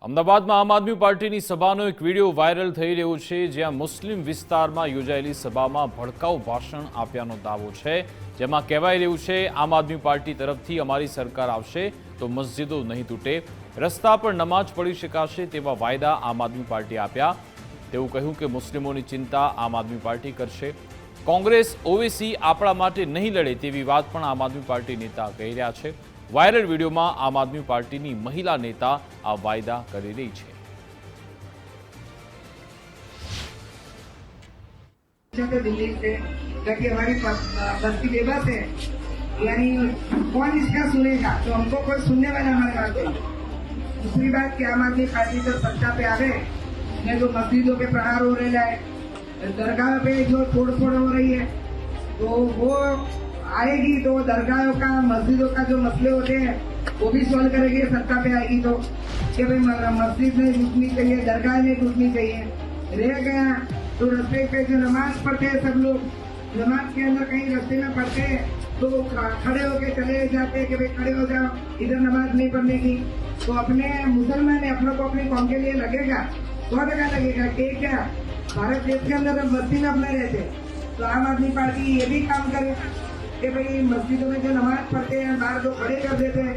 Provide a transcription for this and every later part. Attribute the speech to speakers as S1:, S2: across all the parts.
S1: અમદાવાદમાં આમ આદમી પાર્ટીની સભાનો એક વિડીયો વાયરલ થઈ રહ્યો છે, જ્યાં મુસ્લિમ વિસ્તારમાં યોજાયેલી સભામાં ભડકાઉ ભાષણ આપ્યાનો દાવો છે, જેમાં કહેવાઈ રહ્યું છે આમ આદમી પાર્ટી તરફથી અમારી સરકાર આવશે તો મસ્જિદો નહીં તૂટે, રસ્તા પર નમાઝ પઢી શકાશે તેવા વાયદા આમ આદમી પાર્ટી આપ્યા. તેવું કહ્યું કે મુસ્લિમોની ચિંતા આમ આદમી પાર્ટી કરશે. કોંગ્રેસ ઓવેસી આપણા માટે નહીં લડે તેવી વાત પણ આમ આદમી પાર્ટી નેતા કહી રહ્યા છે. વાયરલ वीडियोમાં આમ આદમી પાર્ટીની મહિલા નેતા આ વાયદા કરી રહી છે.
S2: दिल्ली से ताकि हमारी बस्ती बेबस है, यानी कौन इसका सुनेगा, तो हमको कोई सुनने वाला हमारे पास नहीं. दूसरी बात कि आम आदमी पार्टी जब सत्ता पे आवे ने जो मस्जिदों पे प्रहार हो रहा है, दरगाह पे जो तोड़ फोड़ हो रही है, तो वो आएगी तो दरगाहों का मस्जिदों का जो मसले होते हैं वो भी सॉल्व करेगी. सत्ता पे आएगी तो कि भाई मस्जिद नहीं टूटनी चाहिए, दरगाह नहीं टूटनी चाहिए. रह गया तो रास्ते पे जो नमाज पढ़ते हैं सब लोग, नमाज के अंदर कहीं रास्ते में पढ़ते हैं तो खड़े होके चले जाते हैं कि भाई खड़े हो जाओ, इधर नमाज नहीं पढ़ने की. तो अपने मुसलमान अपनों को अपनी कौम के लिए लगेगा, 100% लगेगा कि क्या भारत देश के अंदर मस्जिद में अपने रहते. तो आम आदमी पार्टी ये भी काम करे कि भाई मस्जिदों में जो नमाज पढ़ते हैं बाहर जो खड़े कर देते हैं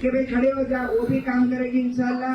S2: कि भाई खड़े हो जाओ, वो भी काम करेगी इंशाल्लाह.